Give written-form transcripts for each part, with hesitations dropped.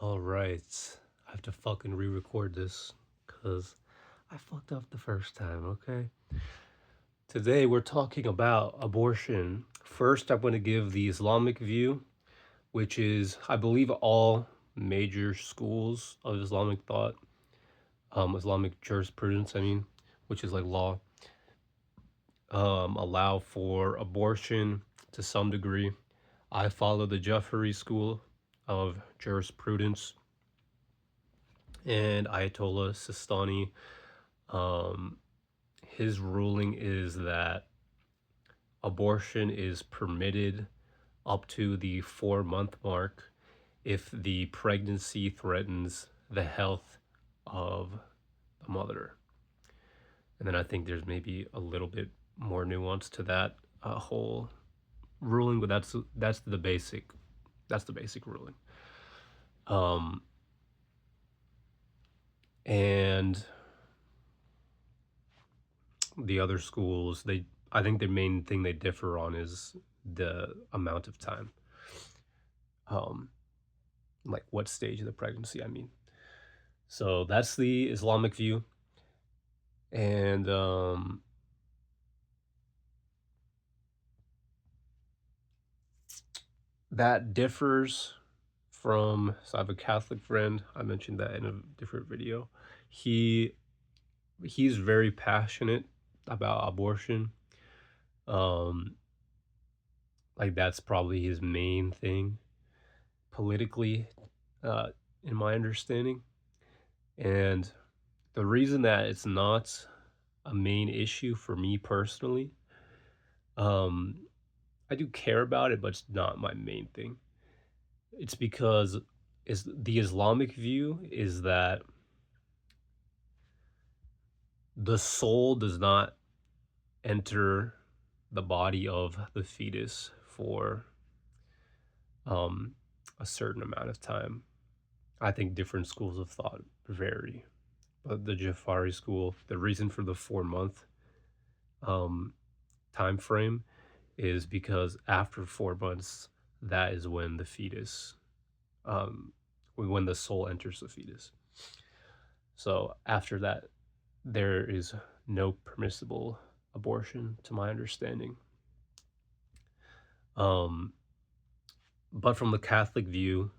All right. I have to fucking re-record this because I fucked up the first time, okay? Today we're talking about abortion. First, I'm going to give the Islamic view, which is, I believe, all major schools of Islamic thought, Islamic jurisprudence, which is like law, allow for abortion to some degree. I follow the Jafari school of jurisprudence, and Ayatollah Sistani, um, his ruling is that abortion is permitted up to the 4 month mark if the pregnancy threatens the health of the mother. And then I think there's maybe a little bit more nuance to that whole ruling, but that's the basic ruling. Um, and the other schools, I think the main thing they differ on is the amount of time. Um, like what stage of the pregnancy, I mean. So that's the Islamic view. And that differs from, so I have a Catholic friend. I mentioned that in a different video. He's very passionate about abortion. Um, like that's probably his main thing politically, uh, in my understanding. And the reason that it's not a main issue for me personally, um, I do care about it, but it's not my main thing. It's because is the Islamic view is that the soul does not enter the body of the fetus for um, a certain amount of time. I think different schools of thought vary, but the Jafari school, the reason for the 4 month um, time frame is because after 4 months, that is when the fetus, um, when the soul enters the fetus. So after that, there is no permissible abortion, to my understanding. Um, but from the Catholic view,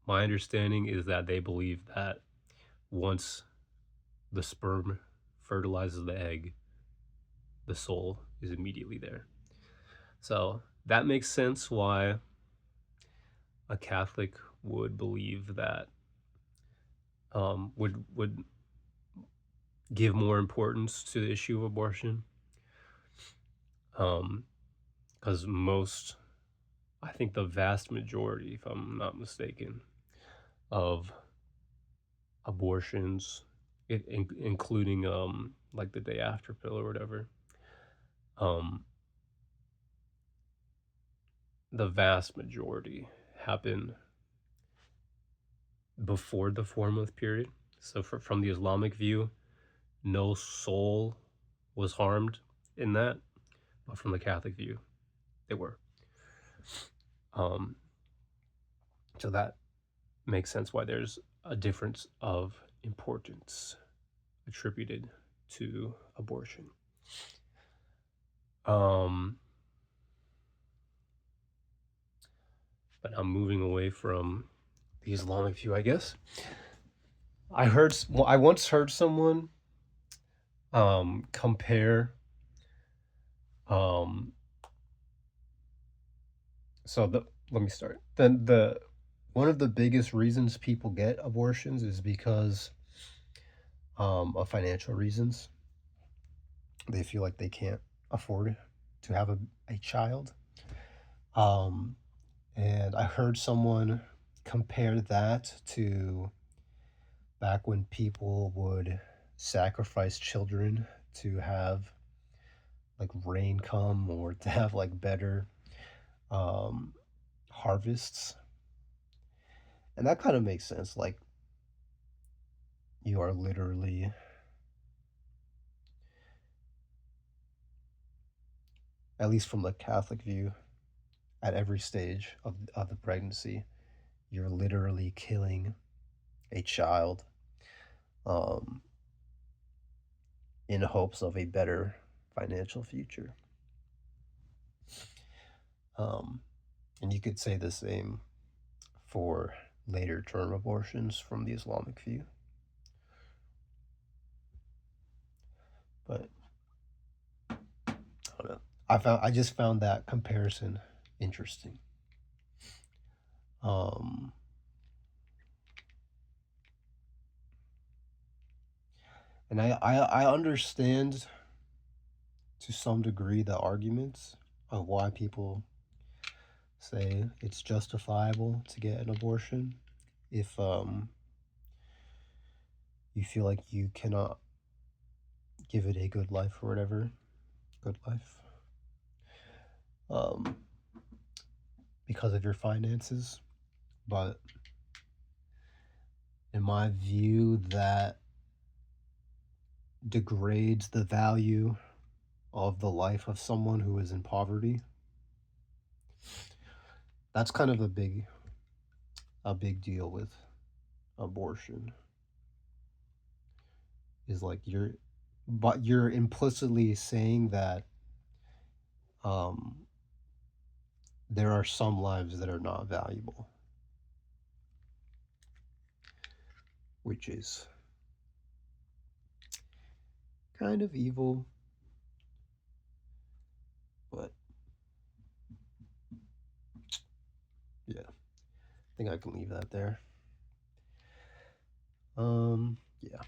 my understanding is that they believe that once the sperm fertilizes the egg, the soul is immediately there. So that makes sense why a Catholic would believe that, would give more importance to the issue of abortion. Because I think the vast majority, if I'm not mistaken, of abortions, including like the day after pill or whatever, um, the vast majority happen before the 4 month period. So from the Islamic view, no soul was harmed in that, but from the Catholic view, they were. Um, so that makes sense why there's a difference of importance attributed to abortion. Um, but I'm moving away from the Islamic view, I guess. I once heard someone compare um so the let me start. Then the one of the biggest reasons people get abortions is because of financial reasons. They feel like they can't afford to have a child. Um and I heard someone compare that to back when people would sacrifice children to have like rain come or to have like better um harvests. And that kind of makes sense. Like you are literally, at least from the Catholic view, at every stage of the pregnancy, you're literally killing a child um, in hopes of a better financial future. Um, and you could say the same for later term abortions from the Islamic view. But I don't know. I just found that comparison interesting. Um, and I understand to some degree the arguments of why people say it's justifiable to get an abortion if you feel like you cannot give it a good life or whatever. Good life. Um, because of your finances. But in my view, that degrades the value of the life of someone who is in poverty. That's kind of a big deal with abortion. Is like you're implicitly saying that um there are some lives that are not valuable, which is kind of evil, but yeah, I think I can leave that there. Yeah.